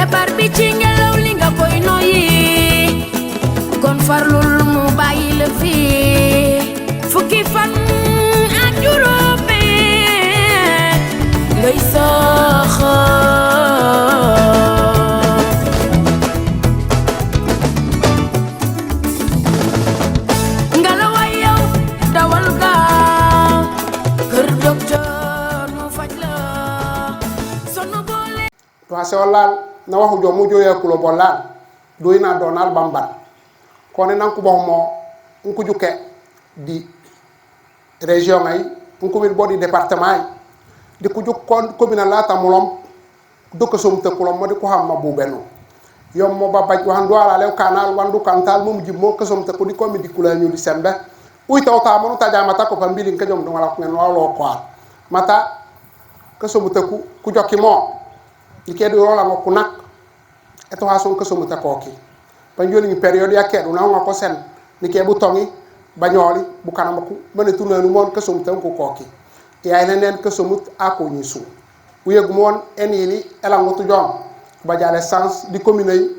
feebar bi ci ngelaw li nga koy noyyi kon farlul mu bàyyi la fii fukki fan ak juróomi ngay saxa ngelaw yow dawal gaaw kër docteur mu faj la sonu boole to ase wallal na waxu jomu joya kulo bollal doyna donal bamban kono nan ko bomo nko jukke di région ay nko bir bodi département ay di ko juk commune la tamulom dokko som te kulom mo di ko hamma bu benu yom mo babaj wan do ala lew kanal wandu kantal mum jimmo ko som te ko di ko mi di kula ñu di sembe uy tawta mo ta jamata ko pambili ka jom do wala ko ngen walo ko mata ko som te ku jokki mo ikedu rola ngo kunak eto ha son ko som te ko ki panjoli ni période yakedu na ngo ko sen ni ke bu tongi bañoli bu kanamaku mané tournanu mon ko som te ko ko ki yaay nenen ko somut ako ni su uyegu mon enili elango tu jom ba jale sans di commune yi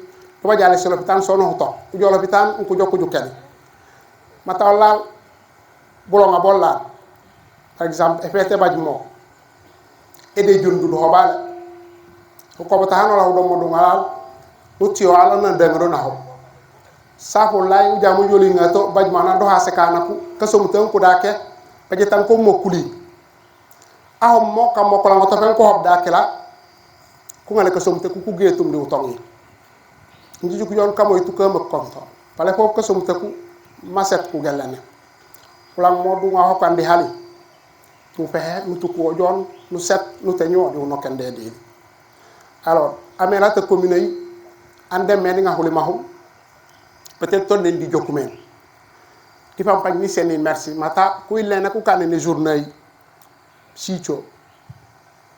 ba jale sur l'hôpital sono to ku jolo l'hôpital ko jokku jukkel matawla bolo nga bolla par exemple fete bajmo ede jundu do hobale ko bata hano la do mo do ngalal uti wala na dengro na ho safo lay jamu joli ngato bajmana do ha sekana ku kasomu tan ku dake baje tan ko mo kuli aho mo kam mo ko la ngoto fen ko hob dake la ku ngale kasomu te ku getum di utongi nji ku yon kamoy tu kam ko to pale ko kasomu te ku maset ku gelane ulang mo du nga hokandi hali tu fehe mu tu ko jon nu set nu te ñoo di no kende di alors amela te commune yi ande men nga huli mahu peut-être ton di jokumen ti fam pag ni seni merci mata ku ilena ku kanene journée sicho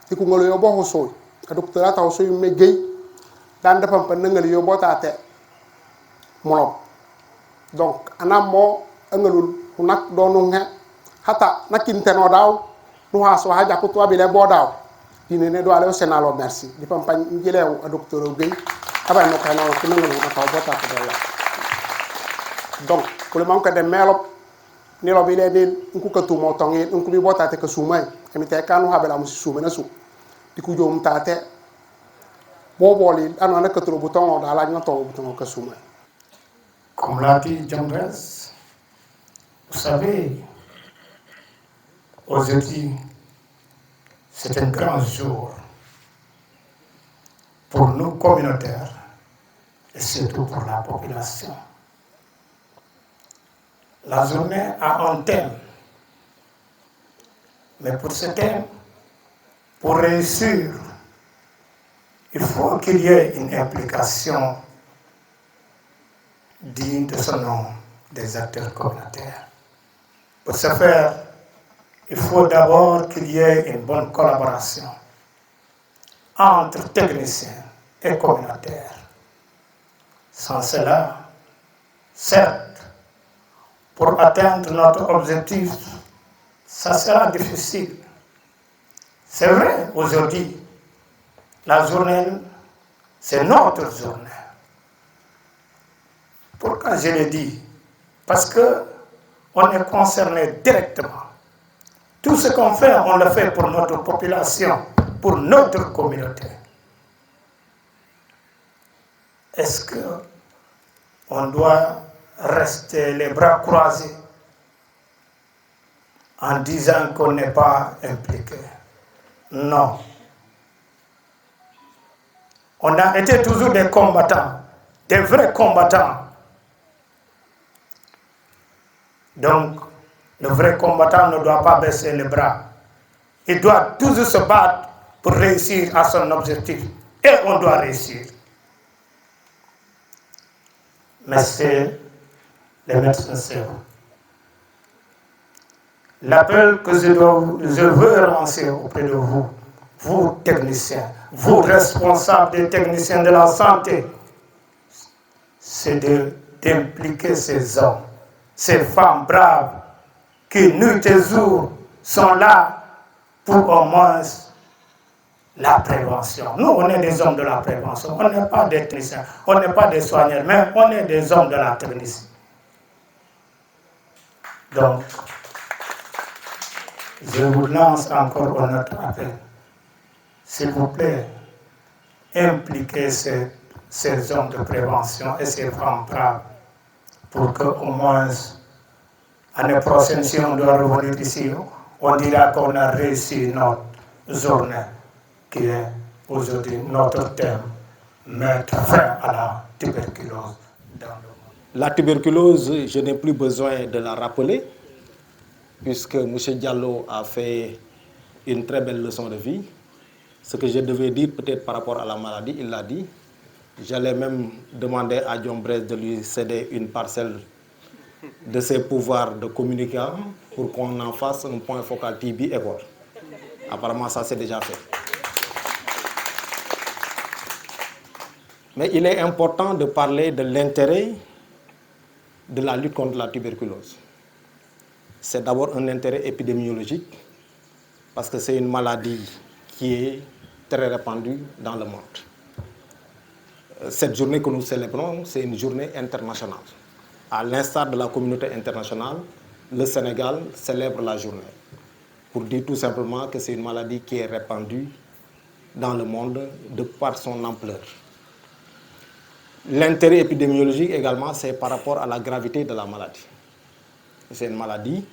ti ku ngolo yo bo hoso ka docteur ta hoso me gey dan defam pa ngal yo bo taate mono donc anam mo ngalul ku nak donu nga hata nakinteno daw nu haso haja ku to bile bo daw dine ne do ale senalo merci di pam pag ngilew a docteur gey aba no kana ko ngal na taw bo taate do donc pour le manque de melop ni lo bile ni nku ka tumo tongi nku bi bota te ka sumay emi te kanu habela musi sumena su diku jom tate boboli anana ka tro bouton da la na to bouton ka sumay. Comme l'a dit Jambres, vous savez, aujourd'hui c'est un grand jour pour nous communautaires et surtout pour la population. La journée a un thème, mais pour ce thème, pour réussir, il faut qu'il y ait une implication digne de ce nom des acteurs communautaires. Pour ce faire, il faut d'abord qu'il y ait une bonne collaboration entre techniciens et communautaires. Sans cela, certes, pour atteindre notre objectif, ça sera difficile. C'est vrai, aujourd'hui, la journée, c'est notre journée. Pourquoi je le dis? Parce qu'on est concerné directement. Tout ce qu'on fait, on le fait pour notre population, pour notre communauté. Est-ce qu'on doit rester les bras croisés en disant qu'on n'est pas impliqué? Non. On a été toujours des combattants, des vrais combattants. Donc, le vrai combattant ne doit pas baisser les bras. Il doit toujours se battre pour réussir à son objectif. Et on doit réussir. Mais c'est les maîtres enseignants. L'appel que je veux lancer auprès de vous, vous techniciens, vous responsables des techniciens de la santé, c'est d'impliquer ces hommes, ces femmes braves qui nuit et jour sont là pour au moins la prévention. Nous, on est des hommes de la prévention. On n'est pas des techniciens, on n'est pas des soigneurs, mais on est des hommes de la technique. Donc, je vous lance encore notre appel. S'il vous plaît, impliquez ces hommes de prévention et ces femmes braves pour qu'au moins, l'année prochaine, si on doit revenir ici, on dira qu'on a réussi notre journée, qui est aujourd'hui notre thème, mettre fin à la tuberculose dans le monde. La tuberculose, je n'ai plus besoin de la rappeler, puisque M. Diallo a fait une très belle leçon de vie. Ce que je devais dire peut-être par rapport à la maladie, il l'a dit. J'allais même demander à John Brez de lui céder une parcelle de ses pouvoirs de communicant pour qu'on en fasse un point focal TB école. Apparemment, ça c'est déjà fait. Mais il est important de parler de l'intérêt de la lutte contre la tuberculose. C'est d'abord un intérêt épidémiologique, parce que c'est une maladie qui est très répandue dans le monde. Cette journée que nous célébrons, c'est une journée internationale. À l'instar de la communauté internationale, le Sénégal célèbre la journée pour dire tout simplement que c'est une maladie qui est répandue dans le monde de par son ampleur. L'intérêt épidémiologique également, c'est par rapport à la gravité de la maladie. C'est une maladie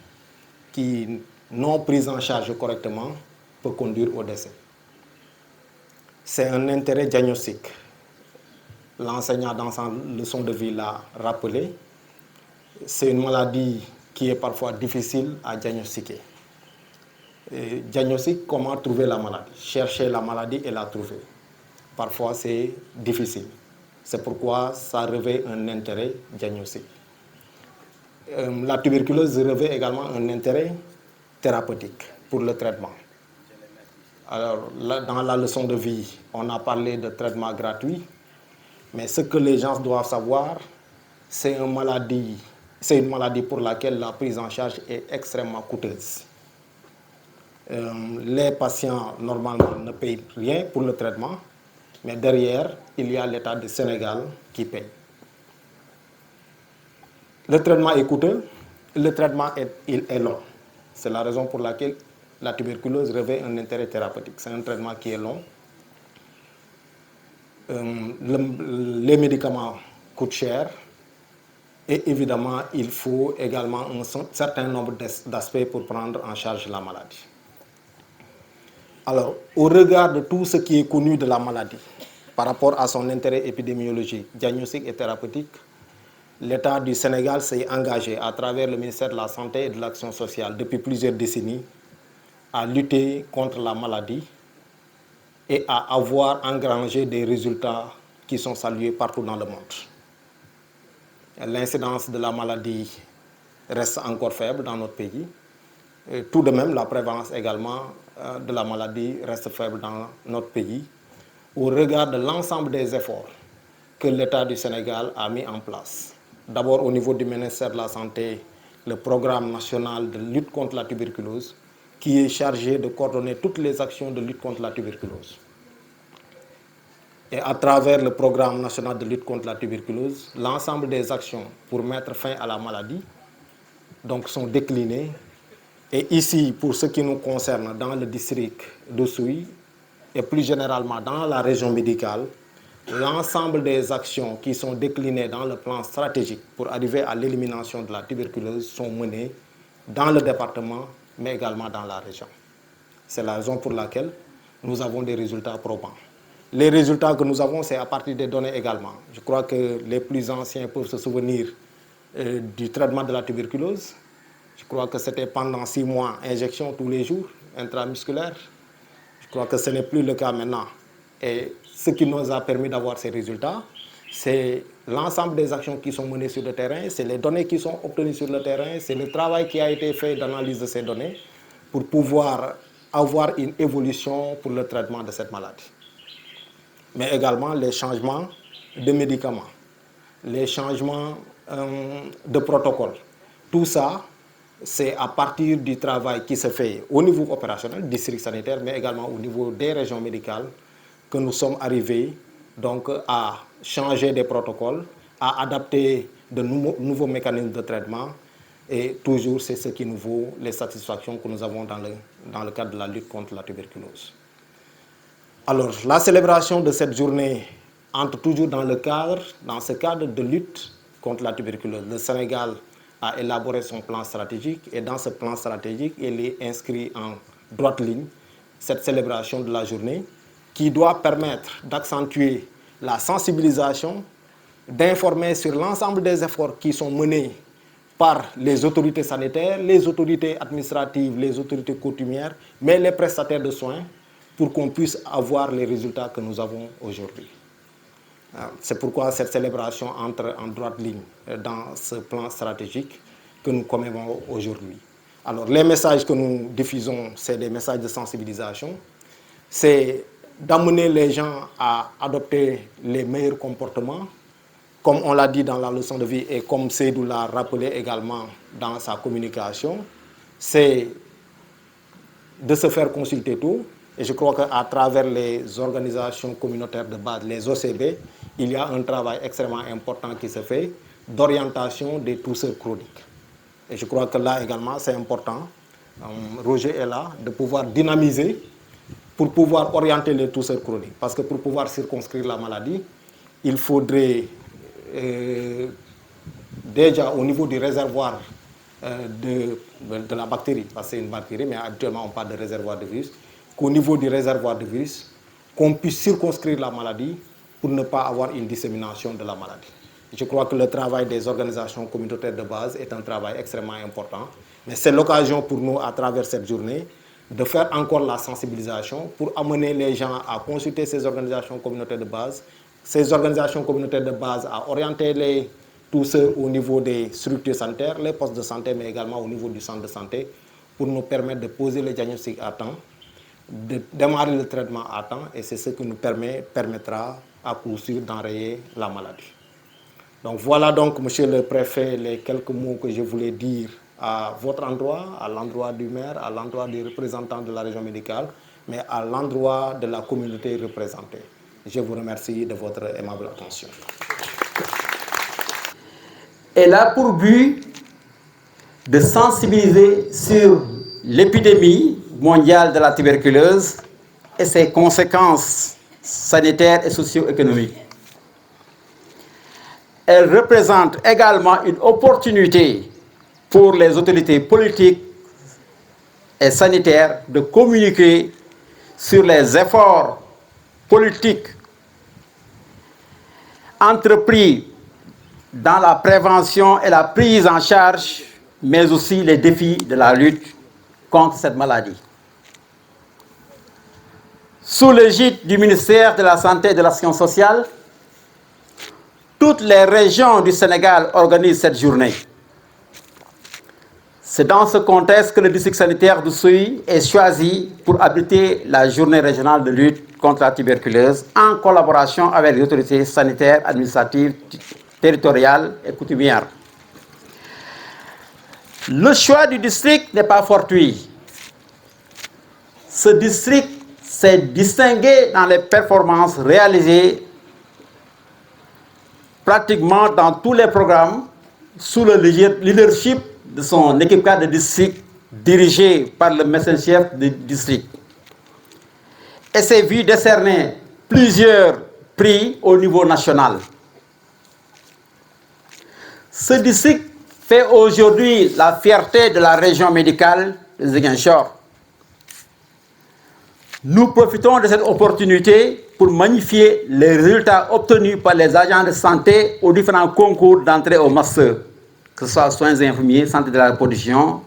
qui, non prise en charge correctement, peut conduire au décès. C'est un intérêt diagnostique. L'enseignant dans sa leçon de vie l'a rappelé. C'est une maladie qui est parfois difficile à diagnostiquer. Diagnostic, comment trouver la maladie? Chercher la maladie et la trouver. Parfois, c'est difficile. C'est pourquoi ça revêt un intérêt diagnostique. La tuberculose revêt également un intérêt thérapeutique pour le traitement. Alors, là, dans la leçon de vie, on a parlé de traitement gratuit, mais ce que les gens doivent savoir, c'est une maladie pour laquelle la prise en charge est extrêmement coûteuse. Les patients, normalement, ne payent rien pour le traitement, mais derrière, il y a l'État du Sénégal qui paye. Le traitement est coûteux, le traitement est long. C'est la raison pour laquelle la tuberculose revêt un intérêt thérapeutique. C'est un traitement qui est long. Les médicaments coûtent cher. Et évidemment, il faut également un certain nombre d'aspects pour prendre en charge la maladie. Alors, au regard de tout ce qui est connu de la maladie, par rapport à son intérêt épidémiologique, diagnostique et thérapeutique, l'État du Sénégal s'est engagé à travers le ministère de la Santé et de l'Action sociale depuis plusieurs décennies à lutter contre la maladie et à avoir engrangé des résultats qui sont salués partout dans le monde. L'incidence de la maladie reste encore faible dans notre pays. Et tout de même, la prévalence également de la maladie reste faible dans notre pays, au regard de l'ensemble des efforts que l'État du Sénégal a mis en place. D'abord au niveau du ministère de la Santé, le programme national de lutte contre la tuberculose, qui est chargé de coordonner toutes les actions de lutte contre la tuberculose. Et à travers le programme national de lutte contre la tuberculose, l'ensemble des actions pour mettre fin à la maladie donc, sont déclinées. Et ici, pour ce qui nous concerne, dans le district d'Oussouye et plus généralement dans la région médicale, l'ensemble des actions qui sont déclinées dans le plan stratégique pour arriver à l'élimination de la tuberculose sont menées dans le département, mais également dans la région. C'est la raison pour laquelle nous avons des résultats probants. Les résultats que nous avons, c'est à partir des données également. Je crois que les plus anciens peuvent se souvenir du traitement de la tuberculose. Je crois que c'était pendant 6 mois, injection tous les jours, intramusculaire. Je crois que ce n'est plus le cas maintenant. Et ce qui nous a permis d'avoir ces résultats, c'est l'ensemble des actions qui sont menées sur le terrain, c'est les données qui sont obtenues sur le terrain, c'est le travail qui a été fait d'analyse de ces données pour pouvoir avoir une évolution pour le traitement de cette maladie. Mais également les changements de médicaments, les changements de protocole. Tout ça c'est à partir du travail qui se fait au niveau opérationnel, district sanitaire, mais également au niveau des régions médicales, que nous sommes arrivés donc à changer des protocoles, à adapter de nouveaux mécanismes de traitement. Et toujours, c'est ce qui nous vaut les satisfactions que nous avons dans le cadre de la lutte contre la tuberculose. Alors, la célébration de cette journée entre toujours dans ce cadre de lutte contre la tuberculose. Le Sénégal a élaboré son plan stratégique et dans ce plan stratégique, il est inscrit en droite ligne cette célébration de la journée qui doit permettre d'accentuer la sensibilisation, d'informer sur l'ensemble des efforts qui sont menés par les autorités sanitaires, les autorités administratives, les autorités coutumières, mais les prestataires de soins pour qu'on puisse avoir les résultats que nous avons aujourd'hui. C'est pourquoi cette célébration entre en droite ligne dans ce plan stratégique que nous commémorons aujourd'hui. Alors, les messages que nous diffusons, c'est des messages de sensibilisation. C'est d'amener les gens à adopter les meilleurs comportements, comme on l'a dit dans la leçon de vie et comme Seydou l'a rappelé également dans sa communication. C'est de se faire consulter tôt. Et je crois qu'à travers les organisations communautaires de base, les OCB, il y a un travail extrêmement important qui se fait d'orientation des tousseurs chroniques. Et je crois que là également, c'est important. Roger est là, de pouvoir dynamiser pour pouvoir orienter les tousseurs chroniques. Parce que pour pouvoir circonscrire la maladie, il faudrait déjà au niveau du réservoir de la bactérie, parce que c'est une bactérie, mais habituellement on parle de réservoir de virus, qu'au niveau du réservoir de virus, qu'on puisse circonscrire la maladie pour ne pas avoir une dissémination de la maladie. Je crois que le travail des organisations communautaires de base est un travail extrêmement important. Mais c'est l'occasion pour nous, à travers cette journée, de faire encore la sensibilisation pour amener les gens à consulter ces organisations communautaires de base, ces organisations communautaires de base à orienter les tousseurs au niveau des structures sanitaires, les postes de santé, mais également au niveau du centre de santé, pour nous permettre de poser les diagnostics à temps, de démarrer le traitement à temps, et c'est ce qui nous permettra à coup sûr d'enrayer la maladie. Donc voilà donc, monsieur le préfet, les quelques mots que je voulais dire à votre endroit, à l'endroit du maire, à l'endroit du représentant de la région médicale, mais à l'endroit de la communauté représentée. Je vous remercie de votre aimable attention. Elle a pour but de sensibiliser sur l'épidémie mondiale de la tuberculose et ses conséquences sanitaires et socio-économiques. Elle représente également une opportunité pour les autorités politiques et sanitaires de communiquer sur les efforts politiques entrepris dans la prévention et la prise en charge, mais aussi les défis de la lutte contre cette maladie. Sous l'égide du ministère de la Santé et de l'Action sociale, toutes les régions du Sénégal organisent cette journée. C'est dans ce contexte que le district sanitaire d'Oussouye est choisi pour abriter la journée régionale de lutte contre la tuberculose en collaboration avec les autorités sanitaires, administratives, territoriales et coutumières. Le choix du district n'est pas fortuit. Ce district s'est distingué dans les performances réalisées pratiquement dans tous les programmes sous le leadership de son équipe cadre de district dirigée par le médecin-chef du district. Et s'est vu décerner plusieurs prix au niveau national. Ce district fait aujourd'hui la fierté de la région médicale de Ziguinchor. Nous profitons de cette opportunité pour magnifier les résultats obtenus par les agents de santé aux différents concours d'entrée au master, que ce soit soins infirmiers, santé de la reproduction,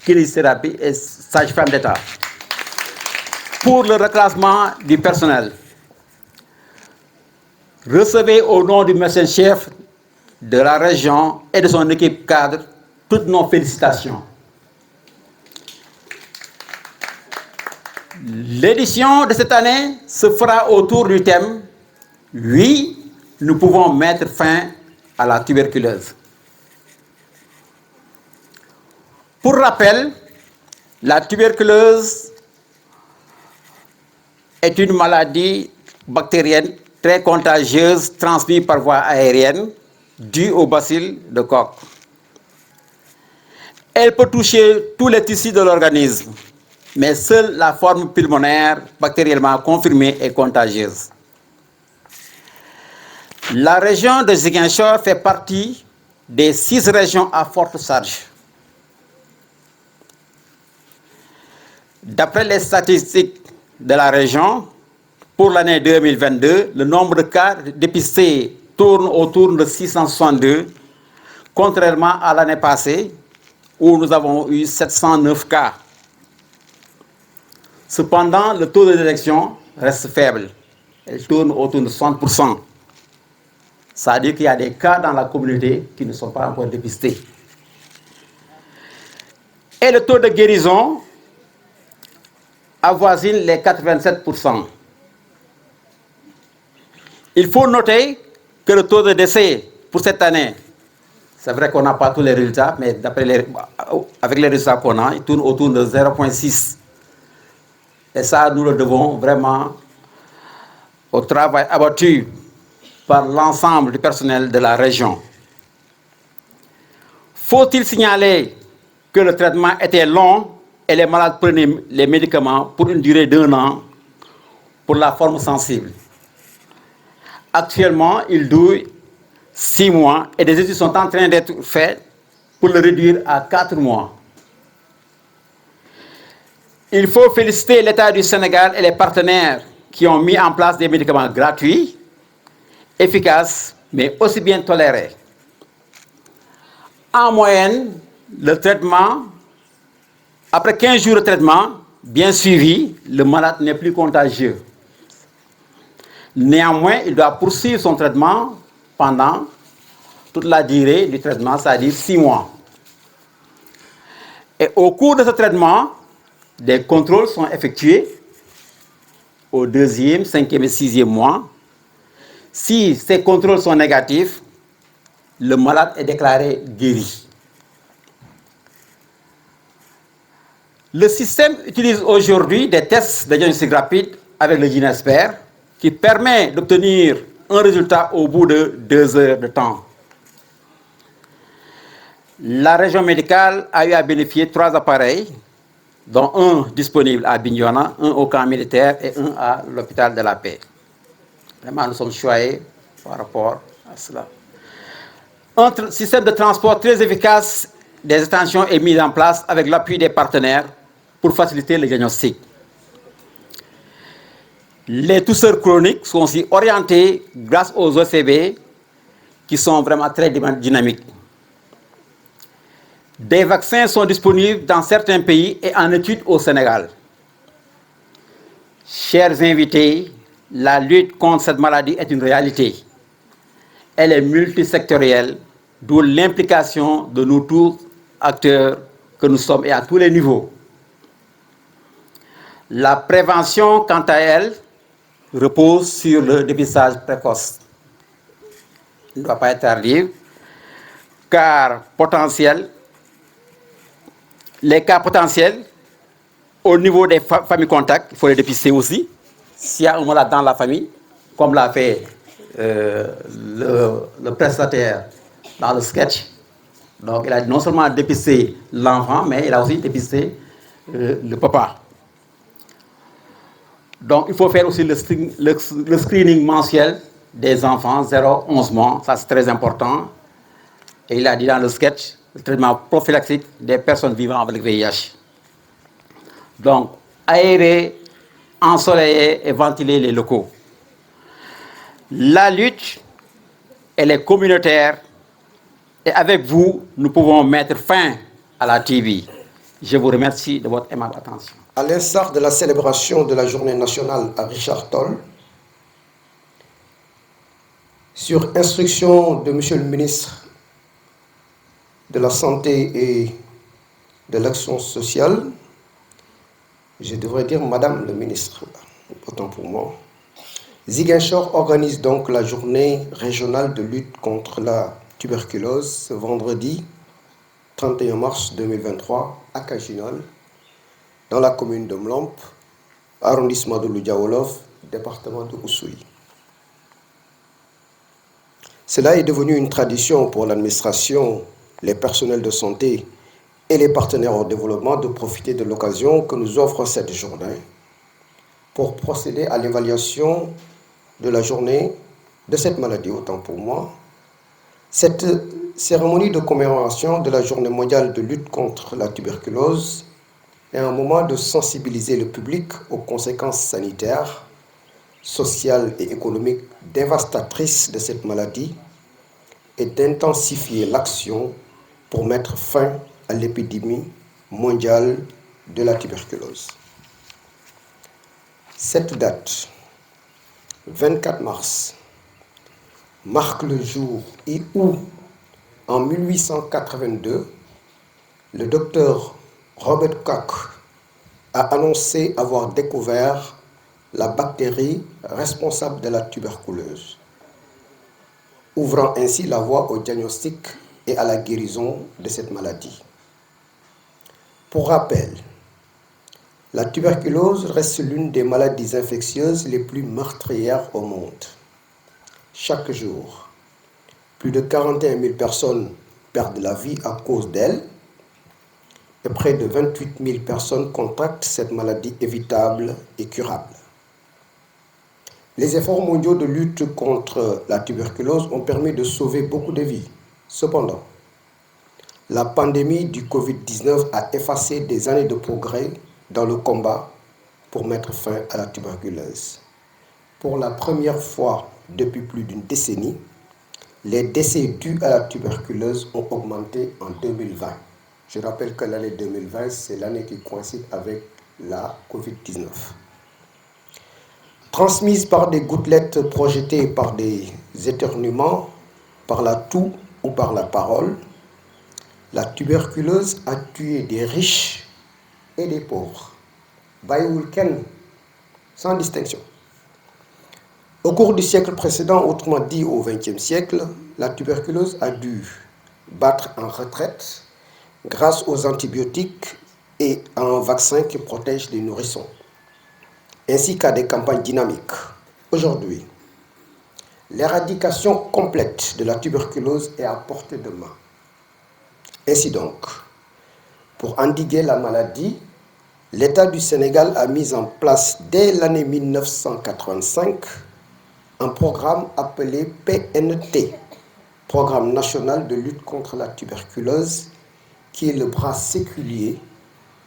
kinésithérapie et sage-femme d'État. Pour le reclassement du personnel, recevez au nom du médecin-chef de la région et de son équipe cadre toutes nos félicitations. L'édition de cette année se fera autour du thème « Oui, nous pouvons mettre fin à la tuberculose ». Pour rappel, la tuberculose est une maladie bactérienne très contagieuse transmise par voie aérienne due au bacille de Koch. Elle peut toucher tous les tissus de l'organisme, mais seule la forme pulmonaire bactériellement confirmée est contagieuse. La région de Ziguinchor fait partie des 6 régions à forte charge. D'après les statistiques de la région, pour l'année 2022, le nombre de cas dépistés tourne autour de 662, contrairement à l'année passée, où nous avons eu 709 cas. Cependant, le taux de détection reste faible. Il tourne autour de 60%. Ça veut dire qu'il y a des cas dans la communauté qui ne sont pas encore dépistés. Et le taux de guérison avoisine les 87%. Il faut noter que le taux de décès pour cette année, c'est vrai qu'on n'a pas tous les résultats, mais avec les résultats qu'on a, il tourne autour de 0,6. Et ça, nous le devons vraiment au travail abattu par l'ensemble du personnel de la région. Faut-il signaler que le traitement était long et les malades prenaient les médicaments pour une durée d'1 an pour la forme sensible. Actuellement, il dure 6 mois et des études sont en train d'être faites pour le réduire à 4 mois. Il faut féliciter l'État du Sénégal et les partenaires qui ont mis en place des médicaments gratuits, efficaces, mais aussi bien tolérés. En moyenne, le traitement, après 15 jours de traitement, bien suivi, le malade n'est plus contagieux. Néanmoins, il doit poursuivre son traitement pendant toute la durée du traitement, c'est-à-dire 6 mois. Et au cours de ce traitement, des contrôles sont effectués au 2e, 5e et 6e mois. Si ces contrôles sont négatifs, le malade est déclaré guéri. Le système utilise aujourd'hui des tests de diagnostic rapide avec le GeneXpert qui permet d'obtenir un résultat au bout de 2 heures de temps. La région médicale a eu à bénéficier de 3 appareils, dont un disponible à Bignona, un au camp militaire et un à l'hôpital de la Paix. Vraiment, nous sommes choyés par rapport à cela. Un système de transport très efficace des extensions est mis en place avec l'appui des partenaires pour faciliter le diagnostic. Les tousseurs chroniques sont aussi orientés grâce aux OCB qui sont vraiment très dynamiques. Des vaccins sont disponibles dans certains pays et en étude au Sénégal. Chers invités, la lutte contre cette maladie est une réalité. Elle est multisectorielle, d'où l'implication de nous tous acteurs que nous sommes et à tous les niveaux. La prévention, quant à elle, repose sur le dépistage précoce. Il ne doit pas être tardif, car les cas potentiels, au niveau des familles contacts, il faut les dépister aussi. S'il y a un malade dans la famille, comme l'a fait le prestataire dans le sketch, donc il a non seulement dépisté l'enfant, mais il a aussi dépisté le papa. Donc il faut faire aussi le screening mensuel des enfants 0-11 mois, ça c'est très important. Et il a dit dans le sketch, le traitement prophylaxique des personnes vivant avec le VIH. Donc, aérer, ensoleiller et ventiler les locaux. La lutte, elle est communautaire et avec vous, nous pouvons mettre fin à la TB. Je vous remercie de votre aimable attention. À l'instar de la célébration de la journée nationale à Richard Toll, sur instruction de Monsieur le ministre de la Santé et de l'Action sociale, je devrais dire Madame le ministre, autant pour moi. Ziguinchor organise donc la journée régionale de lutte contre la tuberculose ce vendredi 31 mars 2023 à Kajinol, dans la commune de Mlomp, arrondissement de Loudia-Wolof, département de Oussouye. Cela est devenu une tradition pour l'administration, les personnels de santé et les partenaires au développement de profiter de l'occasion que nous offre cette journée pour procéder à l'évaluation de la journée de cette maladie, autant pour moi. Cette cérémonie de commémoration de la journée mondiale de lutte contre la tuberculose est un moment de sensibiliser le public aux conséquences sanitaires, sociales et économiques dévastatrices de cette maladie et d'intensifier l'action pour mettre fin à l'épidémie mondiale de la tuberculose. Cette date, 24 mars, marque le jour où, en 1882, le docteur Robert Koch a annoncé avoir découvert la bactérie responsable de la tuberculose, ouvrant ainsi la voie au diagnostic et à la guérison de cette maladie. Pour rappel, la tuberculose reste l'une des maladies infectieuses les plus meurtrières au monde. Chaque jour, plus de 41 000 personnes perdent la vie à cause d'elle et près de 28 000 personnes contractent cette maladie évitable et curable. Les efforts mondiaux de lutte contre la tuberculose ont permis de sauver beaucoup de vies. Cependant, la pandémie du Covid-19 a effacé des années de progrès dans le combat pour mettre fin à la tuberculose. Pour la première fois depuis plus d'une décennie, les décès dus à la tuberculose ont augmenté en 2020. Je rappelle que l'année 2020, c'est l'année qui coïncide avec la Covid-19. Transmise par des gouttelettes projetées par des éternuements, par la toux ou par la parole, la tuberculose a tué des riches et des pauvres. Baïoul Ken, sans distinction. Au cours du siècle précédent, autrement dit au XXe siècle, la tuberculose a dû battre en retraite grâce aux antibiotiques et à un vaccin qui protège les nourrissons, ainsi qu'à des campagnes dynamiques. Aujourd'hui, l'éradication complète de la tuberculose est à portée de main. Ainsi donc, pour endiguer la maladie, l'État du Sénégal a mis en place dès l'année 1985 un programme appelé PNT, Programme national de lutte contre la tuberculose, qui est le bras séculier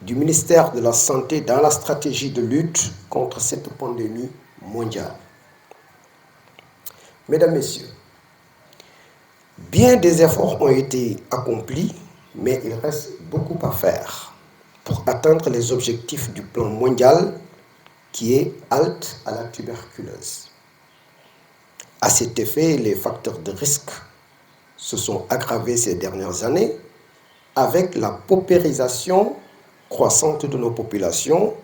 du ministère de la Santé dans la stratégie de lutte contre cette pandémie mondiale. Mesdames, Messieurs, bien des efforts ont été accomplis, mais il reste beaucoup à faire pour atteindre les objectifs du plan mondial qui est halte à la tuberculose. À cet effet, les facteurs de risque se sont aggravés ces dernières années avec la paupérisation croissante de nos populations,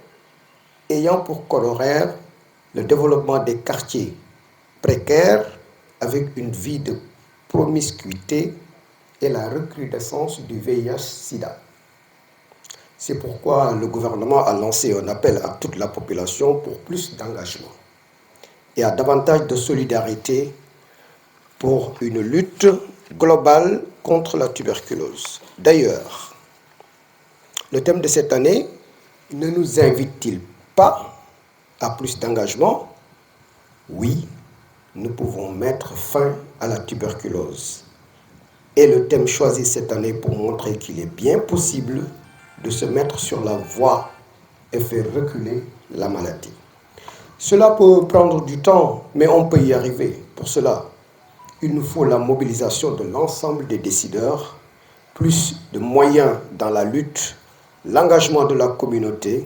ayant pour corollaire le développement des quartiers précaires avec une vie de promiscuité et la recrudescence du VIH-Sida. C'est pourquoi le gouvernement a lancé un appel à toute la population pour plus d'engagement et à davantage de solidarité pour une lutte globale contre la tuberculose. D'ailleurs, le thème de cette année ne nous invite-t-il pas à plus d'engagement? Oui, nous pouvons mettre fin à la tuberculose. Et le thème choisi cette année pour montrer qu'il est bien possible de se mettre sur la voie et faire reculer la maladie. Cela peut prendre du temps, mais on peut y arriver. Pour cela, il nous faut la mobilisation de l'ensemble des décideurs, plus de moyens dans la lutte, l'engagement de la communauté,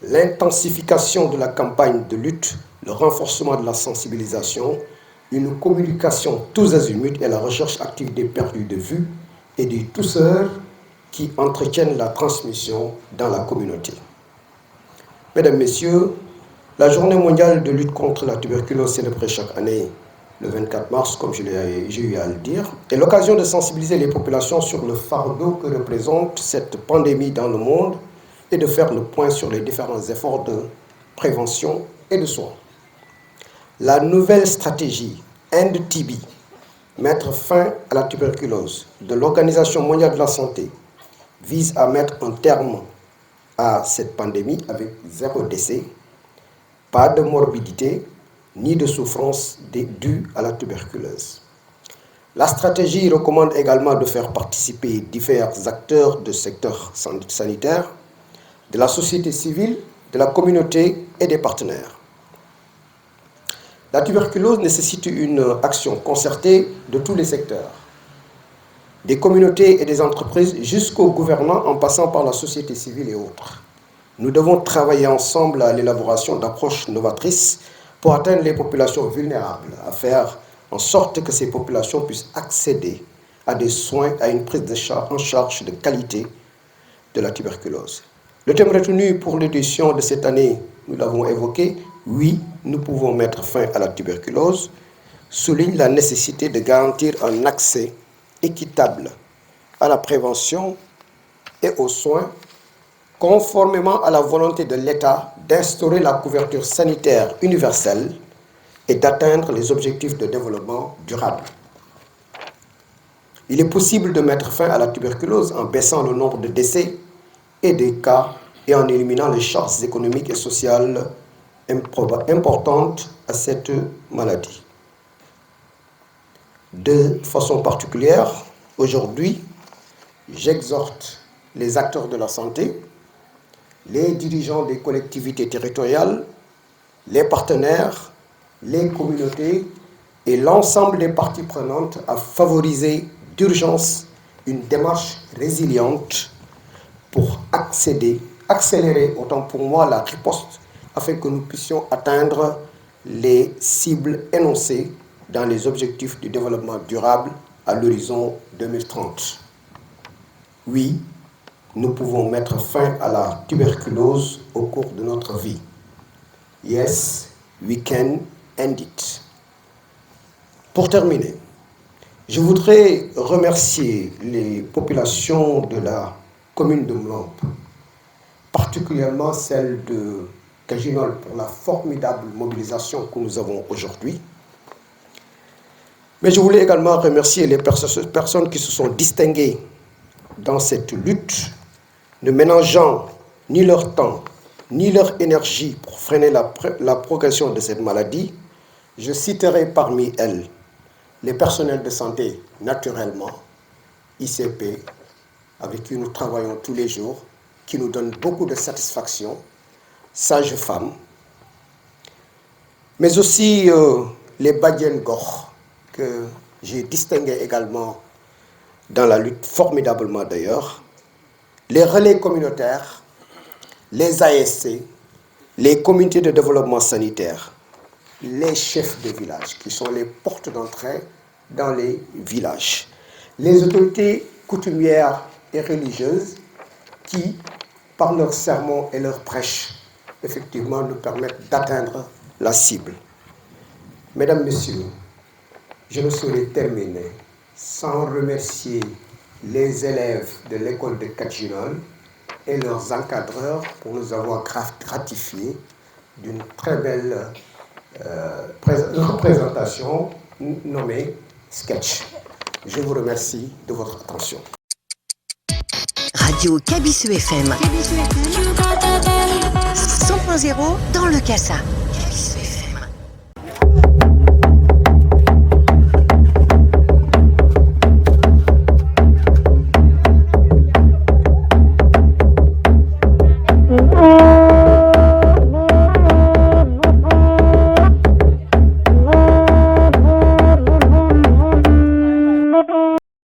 l'intensification de la campagne de lutte, le renforcement de la sensibilisation, une communication tous azimuts et la recherche active des perdus de vue et des tousseurs qui entretiennent la transmission dans la communauté. Mesdames, Messieurs, la Journée mondiale de lutte contre la tuberculose célébrée chaque année le 24 mars, comme j'ai eu à le dire, est l'occasion de sensibiliser les populations sur le fardeau que représente cette pandémie dans le monde et de faire le point sur les différents efforts de prévention et de soins. La nouvelle stratégie End TB, mettre fin à la tuberculose, de l'Organisation mondiale de la santé, vise à mettre un terme à cette pandémie avec 0 décès, pas de morbidité, ni de souffrance due à la tuberculose. La stratégie recommande également de faire participer divers acteurs du secteur sanitaire, de la société civile, de la communauté et des partenaires. La tuberculose nécessite une action concertée de tous les secteurs, des communautés et des entreprises jusqu'aux gouvernants en passant par la société civile et autres. Nous devons travailler ensemble à l'élaboration d'approches novatrices pour atteindre les populations vulnérables, à faire en sorte que ces populations puissent accéder à des soins, à une prise en charge de qualité de la tuberculose. Le thème retenu pour l'édition de cette année, nous l'avons évoqué, oui, nous pouvons mettre fin à la tuberculose, souligne la nécessité de garantir un accès équitable à la prévention et aux soins, conformément à la volonté de l'État d'instaurer la couverture sanitaire universelle et d'atteindre les objectifs de développement durable. Il est possible de mettre fin à la tuberculose en baissant le nombre de décès et des cas et en éliminant les charges économiques et sociales importantes à cette maladie. De façon particulière, aujourd'hui, j'exhorte les acteurs de la santé, les dirigeants des collectivités territoriales, les partenaires, les communautés et l'ensemble des parties prenantes à favoriser d'urgence une démarche résiliente pour accélérer autant pour moi la riposte afin que nous puissions atteindre les cibles énoncées dans les objectifs du développement durable à l'horizon 2030. Oui, nous pouvons mettre fin à la tuberculose au cours de notre vie. Yes, we can end it. Pour terminer, je voudrais remercier les populations de la commune de Mlomp, particulièrement celle de Kajinol pour la formidable mobilisation que nous avons aujourd'hui. Mais je voulais également remercier les personnes qui se sont distinguées dans cette lutte, ne ménageant ni leur temps, ni leur énergie pour freiner la progression de cette maladie. Je citerai parmi elles les personnels de santé, naturellement, ICP, avec qui nous travaillons tous les jours, qui nous donnent beaucoup de satisfaction, sages-femmes, mais aussi les Badien Gor, que j'ai distingués également dans la lutte, formidablement d'ailleurs, les relais communautaires, les ASC, les comités de développement sanitaire, les chefs de village, qui sont les portes d'entrée dans les villages, les autorités coutumières et religieuses qui, par leurs sermons et leurs prêches, effectivement nous permettent d'atteindre la cible. Mesdames, Messieurs, je ne saurais terminer sans remercier les élèves de l'école de Kajinol et leurs encadreurs pour nous avoir gratifié d'une très belle représentation nommée Sketch. Je vous remercie de votre attention. Radio Kabisu FM 100.0 dans le Kassa.